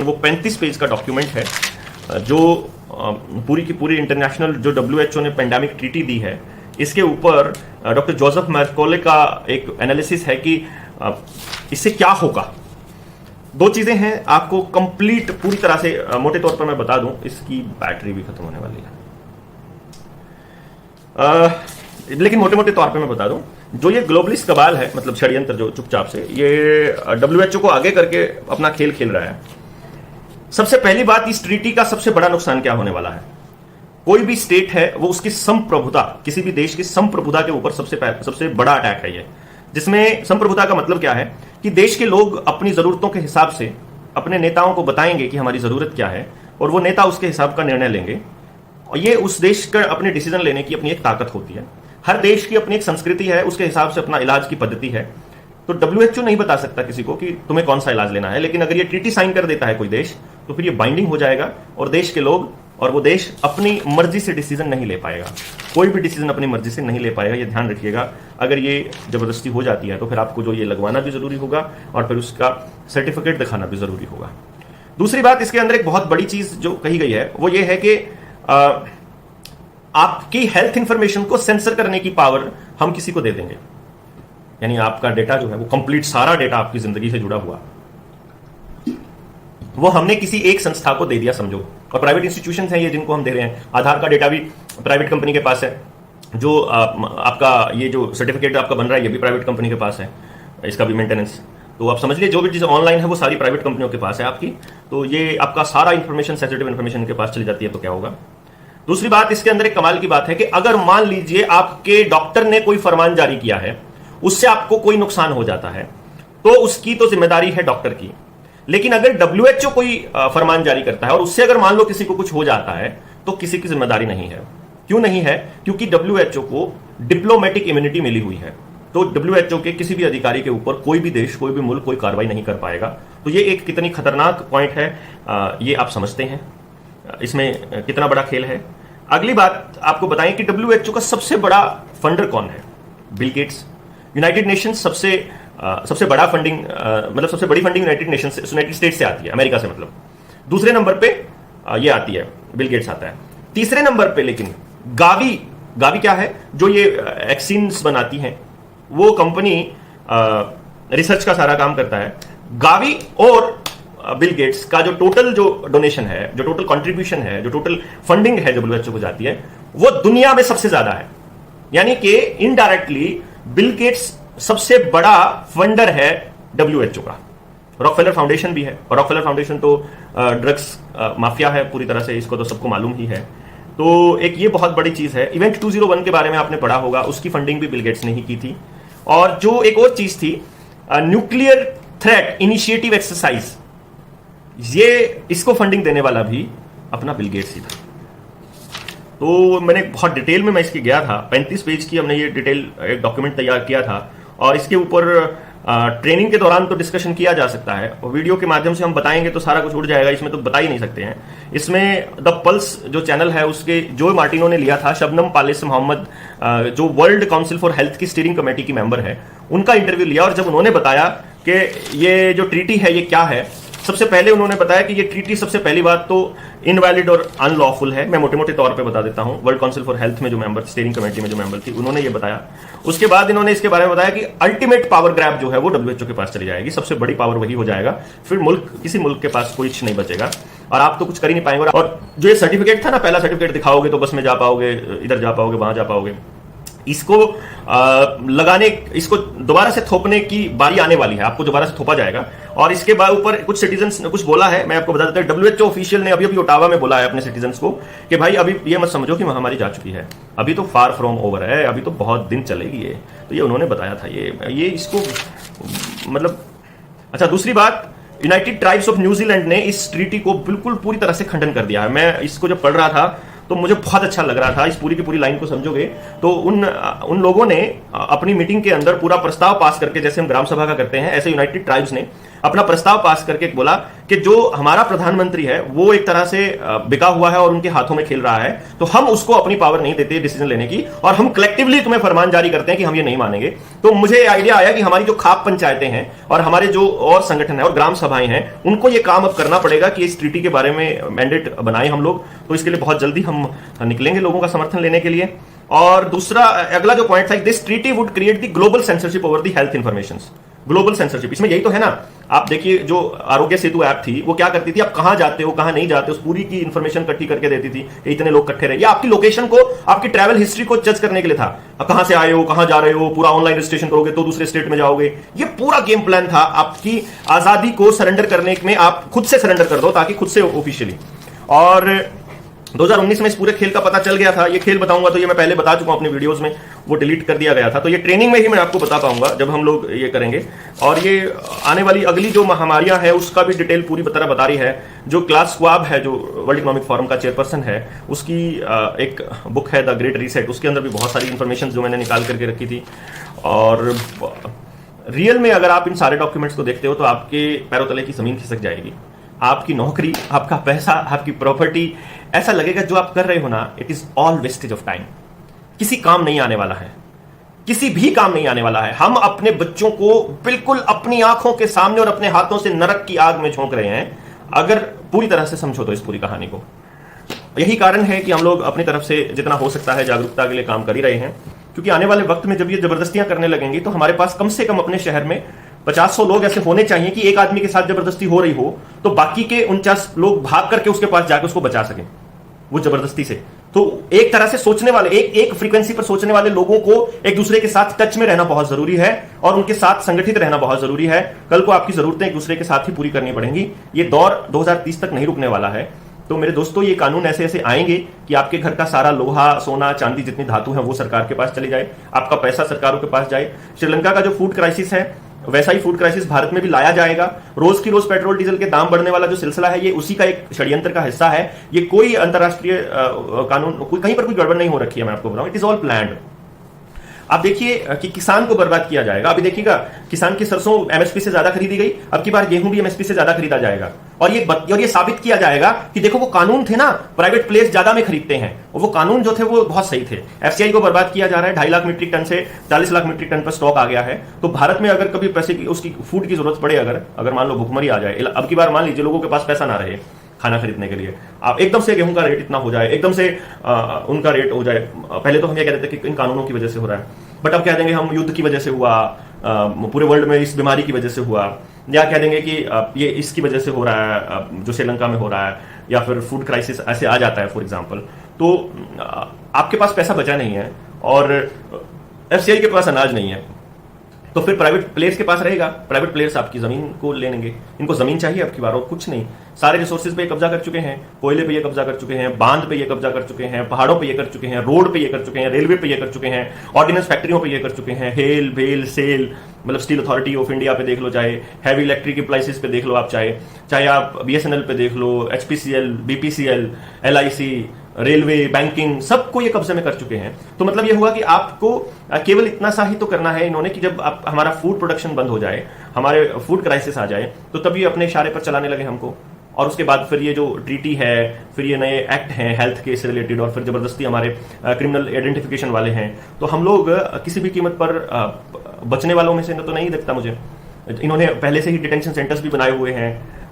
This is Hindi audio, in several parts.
वो 35 पेज का डॉक्यूमेंट है जो पूरी की पूरी इंटरनेशनल जो WHO ने पेंडेमिक ट्रीटी दी है, इसके ऊपर डॉक्टर जोसेफ मैकॉले का एक एनालिसिस है कि इससे क्या होगा। दो चीजें हैं, आपको कंप्लीट पूरी तरह से मोटे तौर पर मैं बता दूं, इसकी बैटरी भी खत्म होने वाली है, लेकिन मोटे मोटे तौर पे मैं बता दूं, जो ये ग्लोबलिस्ट कबाल है, मतलब षड्यंत्र जो चुपचाप से ये WHO को आगे करके अपना खेल खेल रहा है। सबसे पहली बात, इस ट्रीटी का सबसे बड़ा नुकसान क्या होने वाला है। कोई भी स्टेट है वो उसकी संप्रभुता, किसी भी देश की संप्रभुता के ऊपर सबसे बड़ा अटैक है ये, जिसमें संप्रभुता का मतलब क्या है कि देश के लोग अपनी जरूरतों के हिसाब से अपने नेताओं को बताएंगे कि हमारी जरूरत क्या है, और वो नेता उसके हिसाब का निर्णय लेंगे। और ये उस देश का अपने डिसीजन लेने की अपनी एक ताकत होती है। हर देश की अपनी एक संस्कृति है, उसके हिसाब से अपना इलाज की पद्धति है। तो WHO नहीं बता सकता किसी को कि तुम्हें कौन सा इलाज लेना है, लेकिन अगर ये ट्रीटी साइन कर देता है कोई देश, तो फिर ये बाइंडिंग हो जाएगा और देश के लोग और वो देश अपनी मर्जी से डिसीजन नहीं ले पाएगा। कोई भी डिसीजन अपनी मर्जी से नहीं ले पाएगा, ये ध्यान रखिएगा। अगर ये जबरदस्ती हो जाती है तो फिर आपको जो ये लगवाना भी जरूरी होगा और फिर उसका सर्टिफिकेट दिखाना भी जरूरी होगा। दूसरी बात, इसके अंदर एक बहुत बड़ी चीज जो कही गई है वो ये है कि आपकी हेल्थ इंफॉर्मेशन को सेंसर करने की पावर हम किसी को दे देंगे। यानी आपका डेटा जो है वो कंप्लीट सारा डेटा आपकी जिंदगी से जुड़ा हुआ वो हमने किसी एक संस्था को दे दिया समझो। और प्राइवेट इंस्टीट्यूशंस हैं ये जिनको हम दे रहे हैं। आधार का डेटा भी प्राइवेट कंपनी के पास है, जो आपका ये जो सर्टिफिकेट आपका बन रहा है ये भी प्राइवेट कंपनी के पास है, इसका भी मेंटेनेंस। तो आप समझ लीजिए जो भी चीज़ ऑनलाइन है वो सारी प्राइवेट कंपनियों के पास है आपकी। तो ये आपका सारा इंफॉर्मेशन, सेंसिटिव इंफॉर्मेशन के पास चली जाती है तो क्या होगा। दूसरी बात, इसके अंदर एक कमाल की बात है कि अगर मान लीजिए आपके डॉक्टर ने कोई फरमान जारी किया है, उससे आपको कोई नुकसान हो जाता है, तो उसकी तो जिम्मेदारी है डॉक्टर की। लेकिन अगर WHO कोई फरमान जारी करता है और उससे अगर मान लो किसी को कुछ हो जाता है, तो किसी की जिम्मेदारी नहीं है। क्यों नहीं है? क्योंकि WHO को डिप्लोमेटिक इम्यूनिटी मिली हुई है। तो WHO के किसी भी अधिकारी के ऊपर कोई भी देश, कोई भी मुल्क कोई कार्रवाई नहीं कर पाएगा। तो ये एक कितनी खतरनाक पॉइंट है, ये आप समझते हैं इसमें कितना बड़ा खेल है। अगली बात आपको बताएं कि WHO का सबसे बड़ा फंडर कौन है? Bill Gates. यूनाइटेड नेशंस सबसे बड़ा फंडिंग, मतलब सबसे बड़ी फंडिंग यूनाइटेड स्टेट से आती है, अमेरिका से मतलब। दूसरे नंबर पे ये आती है, बिल गेट्स आता है। तीसरे नंबर पे लेकिन गावी क्या है? जो ये वैक्सीन्स बनाती हैं, वो कंपनी रिसर्च का सारा काम करता है। गावी और बिल गेट्स का जो टोटल जो डोनेशन है, जो टोटल कंट्रीब्यूशन है, जो टोटल फंडिंग है WHO को जाती है, वो दुनिया में सबसे ज्यादा है। यानी कि इनडायरेक्टली बिल गेट्स सबसे बड़ा फंडर है WHO का। रॉकफेलर फाउंडेशन भी है, और रॉकफेलर फाउंडेशन तो ड्रग्स माफिया है पूरी तरह से, इसको तो सबको मालूम ही है। तो एक ये बहुत बड़ी चीज है। इवेंट 201 के बारे में आपने पढ़ा होगा, उसकी फंडिंग भी बिल गेट्स ने ही की थी। और जो एक और चीज थी, न्यूक्लियर थ्रेट इनिशिएटिव एक्सरसाइज, ये इसको फंडिंग देने वाला भी अपना बिल गेट्स ही था। तो मैंने बहुत डिटेल में मैं इसकी गया था, 35 पेज की हमने ये डिटेल एक डॉक्यूमेंट तैयार किया था। और इसके ऊपर ट्रेनिंग के दौरान तो डिस्कशन किया जा सकता है, और वीडियो के माध्यम से हम बताएंगे तो सारा कुछ उड़ जाएगा, इसमें तो बता ही नहीं सकते हैं। इसमें द पल्स जो चैनल है उसके जो मार्टिनो ने लिया था, शबनम पालिस मोहम्मद, जो वर्ल्ड काउंसिल फॉर हेल्थ की स्टीयरिंग कमेटी की मेंबर है, उनका इंटरव्यू लिया। और जब उन्होंने बताया कि ये जो ट्रीटी है ये क्या है, सबसे पहले उन्होंने बताया कि ये ट्रीटी सबसे पहली बात तो इनवैलिड और अनलॉफुल है। मैं मोटे मोटे तौर पे बता देता हूं। वर्ल्ड काउंसिल फॉर हेल्थ में जो मेंबर, स्टीयरिंग कमेटी में जो मेंबर थी, उन्होंने ये बताया। उसके बाद इन्होंने इसके बारे में बताया कि अल्टीमेट पावर ग्रैब जो है वो WHO के पास चली जाएगी, सबसे बड़ी पावर वही हो जाएगा। फिर किसी मुल्क के पास कुछ नहीं बचेगा और आप तो कुछ कर ही नहीं पाएंगे। और जो ये सर्टिफिकेट था ना, पहला सर्टिफिकेट दिखाओगे तो बस में जा पाओगे, इधर जा पाओगे, वहां जा पाओगे। इसको लगाने, इसको दोबारा से थोपने की बारी आने वाली है, आपको दोबारा से थोपा जाएगा। और इसके बाद ऊपर कुछ सिटीजन्स ने कुछ बोला है, मैं आपको बता देता हूं। WHO ऑफिशियल ने अभी ओटावा में बोला है अपने सिटीजन्स को कि भाई अभी ये मत समझो कि महामारी जा चुकी है, अभी तो फार फ्रॉम ओवर है, अभी तो बहुत दिन चलेगी ये। तो ये उन्होंने बताया था, ये इसको मतलब। अच्छा, दूसरी बात, यूनाइटेड ट्राइब्स ऑफ न्यूजीलैंड ने इस ट्रीटी को बिल्कुल पूरी तरह से खंडन कर दिया है। मैं इसको जब पढ़ रहा था तो मुझे बहुत अच्छा लग रहा था। इस पूरी की पूरी लाइन को समझोगे तो उन लोगों ने अपनी मीटिंग के अंदर पूरा प्रस्ताव पास करके, जैसे हम ग्राम सभा का करते हैं, ऐसे यूनाइटेड ट्राइब्स ने अपना प्रस्ताव पास करके बोला कि जो हमारा प्रधानमंत्री है वो एक तरह से बिका हुआ है और उनके हाथों में खेल रहा है, तो हम उसको अपनी पावर नहीं देते डिसीजन लेने की, और हम कलेक्टिवली तुम्हें फरमान जारी करते हैं कि हम ये नहीं मानेंगे। तो मुझे आइडिया आया कि हमारी जो खाप पंचायतें हैं और हमारे जो और संगठन है और ग्राम सभाएं हैं, उनको ये काम अब करना पड़ेगा कि इस ट्रीटी के बारे में मैंडेट बनाए हम लोग। तो इसके लिए बहुत जल्दी हम निकलेंगे लोगों का समर्थन लेने के लिए। और दूसरा अगला जो पॉइंट था, this treaty would create the global censorship over the health information. Global censorship, इसमें यही तो है ना। आप देखिए जो आरोग्य सेतु ऐप थी वो क्या करती थी, आप कहां जाते हो कहां नहीं जाते हो उस पूरी की इंफॉर्मेशन इकट्ठी करके देती थी, इतने लोग इकट्ठे रहे। या आपकी लोकेशन को, आपकी ट्रैवल हिस्ट्री को जज करने के लिए था, कहां से आए हो कहां जा रहे हो, पूरा ऑनलाइन रजिस्ट्रेशन करोगे तो दूसरे स्टेट में जाओगे। ये पूरा गेम प्लान था आपकी आजादी को सरेंडर करने में। आप खुद से सरेंडर कर दो ताकि खुद से ऑफिशियली। और 2019 में इस पूरे खेल का पता चल गया था। ये खेल बताऊंगा तो ये मैं पहले बता चुका हूं अपने वीडियोस में, वो डिलीट कर दिया गया था। तो ये ट्रेनिंग में ही मैं आपको बता पाऊंगा जब हम लोग ये करेंगे। और ये आने वाली अगली जो महामारियां हैं उसका भी डिटेल पूरी तरह बता रही है। जो क्लास स्वाब है, जो वर्ल्ड इकोनॉमिक फोरम का चेयरपर्सन है, उसकी एक बुक है द ग्रेट रीसेट, उसके अंदर भी बहुत सारी इंफॉर्मेशन जो मैंने निकाल करके रखी थी। और रियल में अगर आप इन सारे डॉक्यूमेंट्स को देखते हो तो आपके पैरों तले की जमीन खिसक जाएगी। आपकी नौकरी, आपका पैसा, आपकी प्रॉपर्टी, ऐसा लगेगा जो आप कर रहे हो ना, it is all wastage of time. किसी काम नहीं आने वाला है, किसी भी काम नहीं आने वाला है। हम अपने बच्चों को बिल्कुल अपनी आंखों के सामने और अपने हाथों से नरक की आग में झोंक रहे हैं, अगर पूरी तरह से समझो तो इस पूरी कहानी को। यही कारण है कि हम लोग अपनी तरफ से जितना हो सकता है जागरूकता के लिए काम कर ही रहे हैं, क्योंकि आने वाले वक्त में जब ये जबरदस्तियां करने लगेंगी तो हमारे पास कम से कम अपने शहर में 50-100 लोग ऐसे होने चाहिए कि एक आदमी के साथ जबरदस्ती हो रही हो तो बाकी के 49 लोग भाग करके उसके पास जाकर उसको बचा सकें वो जबरदस्ती से। तो एक तरह से सोचने वाले, एक फ्रीक्वेंसी पर सोचने वाले लोगों को एक दूसरे के साथ टच में रहना बहुत जरूरी है और उनके साथ संगठित रहना बहुत जरूरी है। कल को आपकी जरूरतें एक दूसरे के साथ ही पूरी करनी पड़ेंगी। ये दौर 2030 तक नहीं रुकने वाला है। तो मेरे दोस्तों, ये कानून ऐसे ऐसे आएंगे कि आपके घर का सारा लोहा, सोना, चांदी, जितनी धातु है वो सरकार के पास चली जाए, आपका पैसा सरकारों के पास जाए। श्रीलंका का जो फूड क्राइसिस है वैसा ही फूड क्राइसिस भारत में भी लाया जाएगा। रोज की रोज पेट्रोल डीजल के दाम बढ़ने वाला जो सिलसिला है ये उसी का एक षड्यंत्र का हिस्सा है। ये कोई अंतरराष्ट्रीय कानून, कहीं पर कोई गड़बड़ नहीं हो रखी है, मैं आपको बताऊं, इट इज ऑल प्लान्ड। आप देखिए कि किसान को बर्बाद किया जाएगा। अभी देखिएगा, किसान की सरसों एमएसपी से ज्यादा खरीदी गई, अब की बार गेहूं भी एमएसपी से ज्यादा खरीदा जाएगा। और ये साबित किया जाएगा कि देखो वो कानून थे ना, प्राइवेट प्लेयर्स ज्यादा में खरीदते हैं, और वो कानून जो थे वो बहुत सही थे। एफसीआई को बर्बाद किया जा रहा है। 2.5 लाख मीट्रिक टन से 40 लाख मीट्रिक टन पर स्टॉक आ गया है। तो भारत में अगर कभी पैसे की, उसकी फूड की जरूरत पड़े, अगर मान लो भुखमरी आ जाए, अब की बार मान लीजिए लोगों के पास पैसा ना रहे खाना खरीदने के लिए, आप एकदम से गेहूं का रेट इतना हो जाए, एकदम से उनका रेट हो जाए। पहले तो हम ये कहते थे कि इन कानूनों की वजह से हो रहा है, बट अब कह देंगे हम युद्ध की वजह से हुआ, पूरे वर्ल्ड में इस बीमारी की वजह से हुआ, या कह देंगे कि ये इसकी वजह से हो रहा है जो श्रीलंका में हो रहा है, या फिर फूड क्राइसिस ऐसे आ जाता है फॉर एग्जांपल। तो आपके पास पैसा बचा नहीं है और एफसीआई के पास अनाज नहीं है, तो फिर प्राइवेट प्लेयर्स के पास रहेगा। प्राइवेट प्लेयर्स आपकी जमीन को ले लेंगे। इनको जमीन चाहिए अब की बार और कुछ नहीं। सारे रिसोर्सेज पे कब्जा कर चुके हैं, कोयले पे ये कब्जा कर चुके हैं, बांध पे ये कब्जा कर चुके हैं, पहाड़ों पे ये कर चुके हैं, रोड पे ये कर चुके हैं, रेलवे पे ये कर चुके हैं, ऑर्डिनेंस फैक्ट्रियों पे ये कर चुके हैं, हेल बेल सेल, मतलब स्टील अथॉरिटी ऑफ इंडिया पे देख लो, चाहे हैवी इलेक्ट्रिक अप्लायंसेस पे देख लो, आप चाहे आप बीएसएनएल पे देख लो, HPCL, BPCL, LIC, railway, banking, सबको ये कब्जे में कर चुके हैं। तो मतलब ये हुआ कि आपको केवल इतना सा ही तो करना है इन्होंने कि जब हमारा फूड प्रोडक्शन बंद हो जाए, हमारे फूड क्राइसिस आ जाए, तो तभी अपने इशारे पर चलाने लगे हमको। और उसके बाद फिर ये जो ट्रीटी है, फिर ये नए एक्ट हैं हेल्थ के से रिलेटेड, और फिर जबरदस्ती हमारे क्रिमिनल आइडेंटिफिकेशन वाले हैं। तो हम लोग किसी भी कीमत पर बचने वालों में से तो नहीं दिखता मुझे। इन्होंने पहले से ही डिटेंशन सेंटर्स भी बनाए हुए हैं,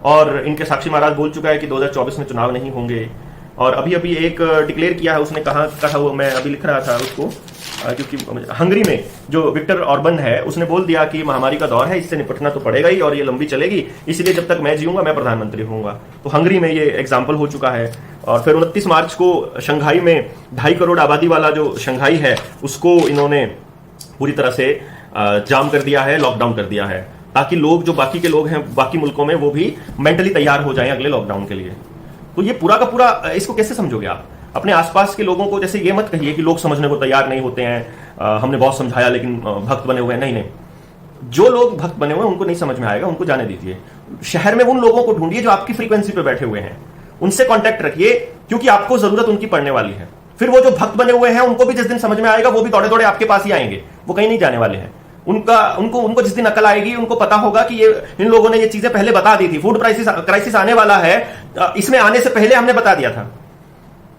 और इनके साक्षी महाराज बोल चुका है कि 2024 में चुनाव नहीं होंगे। और अभी अभी एक डिक्लेयर किया है उसने, कहा वो मैं अभी लिख रहा था उसको, क्योंकि हंगरी में जो विक्टर ऑर्बन है उसने बोल दिया कि महामारी का दौर है, इससे निपटना तो पड़ेगा ही और ये लंबी चलेगी, इसलिए जब तक मैं जीऊंगा मैं प्रधानमंत्री होऊंगा। तो हंगरी में ये एग्जाम्पल हो चुका है। और फिर 29 मार्च को शंघाई में 2.5 करोड़ आबादी वाला जो शंघाई है उसको इन्होंने पूरी तरह से जाम कर दिया है, लॉकडाउन कर दिया है, ताकि लोग जो बाकी के लोग हैं बाकी मुल्कों में वो भी मेंटली तैयार हो जाएं अगले लॉकडाउन के लिए। तो ये पूरा का पूरा, इसको कैसे समझोगे आप? अपने आसपास के लोगों को जैसे ये मत कहिए कि लोग समझने को तैयार नहीं होते हैं, हमने बहुत समझाया लेकिन भक्त बने हुए हैं। नहीं, जो लोग भक्त बने हुए हैं उनको नहीं समझ में आएगा, उनको जाने दीजिए। शहर में उन लोगों को ढूंढिए जो आपकी फ्रीक्वेंसी पे बैठे हुए हैं, उनसे कांटेक्ट रखिए, क्योंकि आपको जरूरत उनकी पड़ने वाली है। फिर वो जो भक्त बने हुए हैं उनको भी जिस दिन समझ में आएगा वो भी दौड़े दौड़े आपके पास ही आएंगे, वो कहीं नहीं जाने वाले हैं। उनको जिस दिन अकल आएगी, उनको पता होगा कि ये इन लोगों ने ये चीजें पहले बता दी थी। फूड क्राइसिस आने वाला है, इसमें आने से पहले हमने बता दिया था।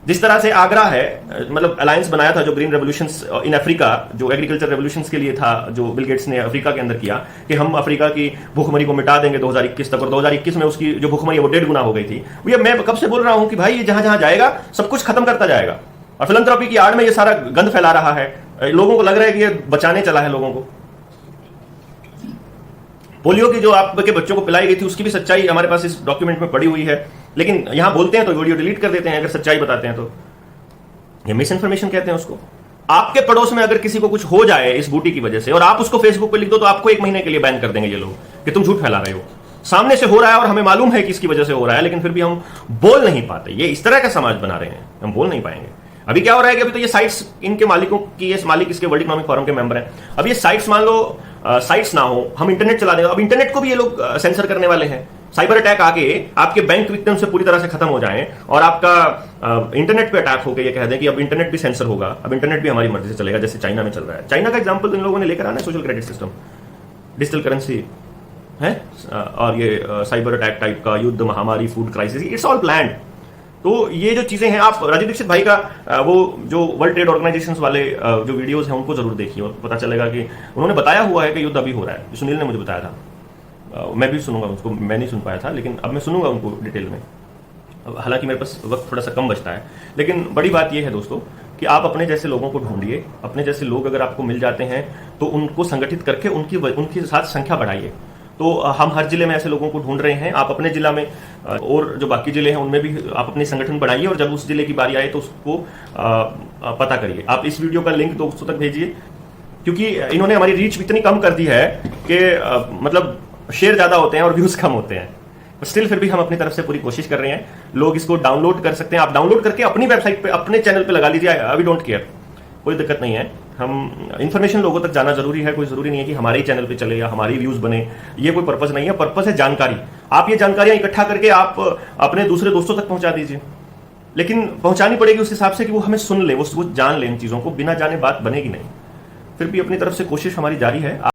जिस तरह से आगरा है, मतलब अलायंस बनाया था जो ग्रीन रेवोल्यूशंस इन अफ्रीका, जो एग्रीकल्चर रेवोल्यूशंस के लिए था, जो बिल गेट्स ने अफ्रीका के अंदर किया कि हम अफ्रीका की भूखमरी को मिटा देंगे 2021 तक, और 2021 में उसकी जो भूखमरी है वो 1.5 गुना हो गई थी। ये मैं कब से बोल रहा हूं कि भाई ये जहां जहां जाएगा सब कुछ खत्म करता जाएगा, और फिलैंथ्रोपी की आड़ में ये सारा गंद फैला रहा है। लोगों को लग रहा है कि ये बचाने चला है लोगों को। पोलियो की जो आपके बच्चों को पिलाई गई थी उसकी भी सच्चाई हमारे पास इस डॉक्यूमेंट में पड़ी हुई है, लेकिन यहां बोलते हैं तो वीडियो डिलीट कर देते हैं अगर सच्चाई बताते हैं तो। ये मिस इन्फॉर्मेशन कहते हैं उसको। आपके पड़ोस में अगर किसी को कुछ हो जाए इस बूटी की वजह से और आप उसको फेसबुक पे लिख दो तो आपको 1 महीने के लिए बैन कर देंगे ये लोग कि तुम झूठ फैला रहे हो। सामने से हो रहा है और हमें मालूम है कि इसकी वजह से हो रहा है, लेकिन फिर भी हम बोल नहीं पाते। ये इस तरह का समाज बना रहे हैं, हम बोल नहीं पाएंगे। अभी क्या हो रहा है कि अभी तो ये साइट्स इनके मालिकों की, ये मालिक इसके वर्ल्ड इकोनॉमिक फोरम के मेंबर हैं। अब ये साइट्स मान लो साइट्स ना हो, हम इंटरनेट चला देंगे। अब इंटरनेट को भी ये लोग सेंसर करने वाले हैं। साइबर अटैक आके आपके बैंक एकदम से पूरी तरह से खत्म हो जाए और आपका इंटरनेट पे अटैक होकर ये कह दें कि अब इंटरनेट भी सेंसर होगा, अब इंटरनेट भी हमारी मर्जी से चलेगा, जैसे चाइना में चल रहा है। चाइना का एग्जांपल इन लोगों ने लेकर आना है, social credit system, digital currency है, और ये साइबर अटैक टाइप का, युद्ध, महामारी, food crisis, it's all planned. तो ये जो चीजें हैं, आप राजीव दीक्षित भाई का वो जो वर्ल्ड ट्रेड ऑर्गेनाइजेशंस वाले जो वीडियोस हैं उनको जरूर देखिए, और पता चलेगा कि उन्होंने बताया हुआ है कि युद्ध अभी हो रहा है। सुनील ने मुझे बताया था, मैं भी सुनूंगा उसको, मैं नहीं सुन पाया था, लेकिन अब मैं सुनूंगा उनको डिटेल में। हालांकि मेरे पास वक्त थोड़ा सा कम बचता है, लेकिन बड़ी बात यह है दोस्तों कि आप अपने जैसे लोगों को ढूंढिए। अपने जैसे लोग अगर आपको मिल जाते हैं तो उनको संगठित करके उनके साथ संख्या बढ़ाइए। तो हम हर जिले में ऐसे लोगों को ढूंढ रहे हैं। आप अपने जिला में और जो बाकी जिले हैं उनमें भी आप अपने संगठन बढ़ाइए, और जब उस जिले की बारी आए तो उसको पता करिए। आप इस वीडियो का लिंक दोस्तों तक भेजिए, क्योंकि इन्होंने हमारी रीच इतनी कम कर दी है कि मतलब शेयर ज्यादा होते हैं और व्यूज कम होते हैं। स्टिल फिर भी हम अपनी तरफ से पूरी कोशिश कर रहे हैं। लोग इसको डाउनलोड कर सकते हैं, आप डाउनलोड करके अपनी वेबसाइट पे, अपने चैनल पे लगा लीजिए। वी डोंट केयर, कोई दिक्कत नहीं है। हम इंफॉर्मेशन लोगों तक जाना जरूरी है, कोई जरूरी नहीं है कि हमारे ही चैनल पे चले या हमारी व्यूज बने, ये कोई पर्पस नहीं है। पर्पस है जानकारी। आप ये जानकारियां इकट्ठा करके आप अपने दूसरे दोस्तों तक पहुंचा दीजिए, लेकिन पहुंचानी पड़ेगी उस हिसाब से कि वो हमें सुन ले, वो जान ले इन चीजों को। बिना जाने बात बनेगी नहीं। फिर भी अपनी तरफ से कोशिश हमारी जारी है।